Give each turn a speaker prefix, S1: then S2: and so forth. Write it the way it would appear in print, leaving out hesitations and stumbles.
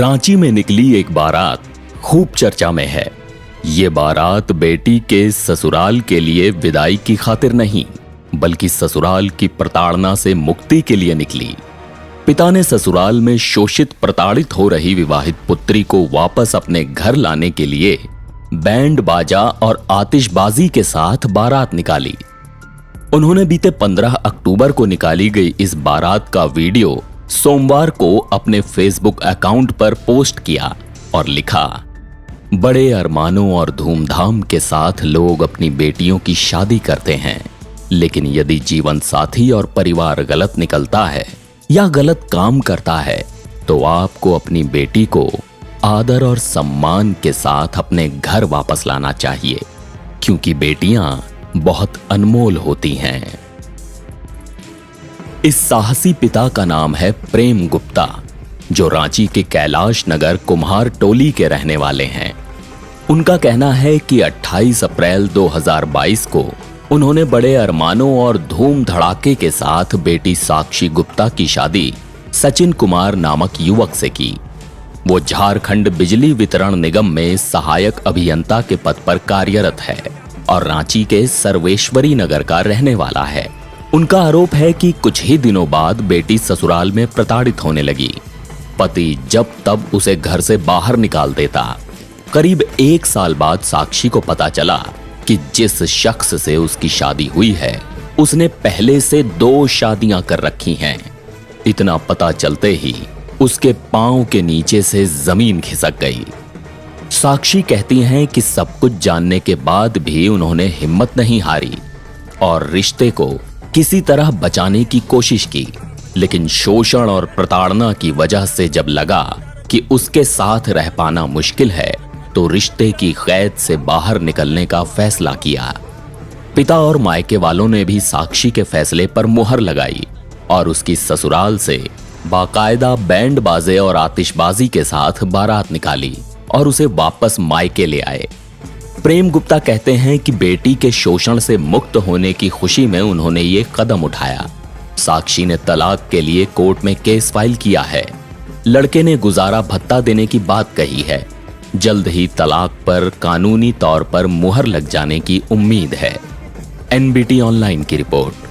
S1: रांची में निकली एक बारात खूब चर्चा में है। ये बारात बेटी के ससुराल के लिए विदाई की खातिर नहीं, बल्कि ससुराल की प्रताड़ना से मुक्ति के लिए निकली। पिता ने ससुराल में शोषित प्रताड़ित हो रही विवाहित पुत्री को वापस अपने घर लाने के लिए बैंड बाजा और आतिशबाजी के साथ बारात निकाली। उन्होंने बीते 15 अक्टूबर को निकाली गई इस बारात का वीडियो सोमवार को अपने फेसबुक अकाउंट पर पोस्ट किया और लिखा, बड़े अरमानों और धूमधाम के साथ लोग अपनी बेटियों की शादी करते हैं, लेकिन यदि जीवन साथी और परिवार गलत निकलता है या गलत काम करता है तो आपको अपनी बेटी को आदर और सम्मान के साथ अपने घर वापस लाना चाहिए, क्योंकि बेटियां बहुत अनमोल होती हैं। इस साहसी पिता का नाम है प्रेम गुप्ता, जो रांची के कैलाश नगर कुम्हार टोली के रहने वाले हैं। उनका कहना है कि 28 अप्रैल 2022 को उन्होंने बड़े अरमानों और धूम धड़ाके के साथ बेटी साक्षी गुप्ता की शादी सचिन कुमार नामक युवक से की। वो झारखंड बिजली वितरण निगम में सहायक अभियंता के पद पर कार्यरत है और रांची के सर्वेश्वरी नगर का रहने वाला है। उनका आरोप है कि कुछ ही दिनों बाद बेटी ससुराल में प्रताड़ित होने लगी। पति जब तब उसे घर से बाहर निकाल देता। करीब 1 साल बाद साक्षी को पता चला कि जिस शख्स से उसकी शादी हुई है उसने पहले से 2 शादियां कर रखी हैं। इतना पता चलते ही उसके पांव के नीचे से जमीन खिसक गई। साक्षी कहती हैं कि सब कुछ जानने के बाद भी उन्होंने हिम्मत नहीं हारी और रिश्ते को किसी तरह बचाने की कोशिश की, लेकिन शोषण और प्रताड़ना की वजह से जब लगा कि उसके साथ रह पाना मुश्किल है तो रिश्ते की कैद से बाहर निकलने का फैसला किया। पिता और मायके वालों ने भी साक्षी के फैसले पर मुहर लगाई और उसकी ससुराल से बाकायदा बैंड बाजे और आतिशबाजी के साथ बारात निकाली और उसे वापस मायके ले आए। प्रेम गुप्ता कहते हैं कि बेटी के शोषण से मुक्त होने की खुशी में उन्होंने ये कदम उठाया। साक्षी ने तलाक के लिए कोर्ट में केस फाइल किया है। लड़के ने गुजारा भत्ता देने की बात कही है। जल्द ही तलाक पर कानूनी तौर पर मुहर लग जाने की उम्मीद है। एनबीटी ऑनलाइन की रिपोर्ट।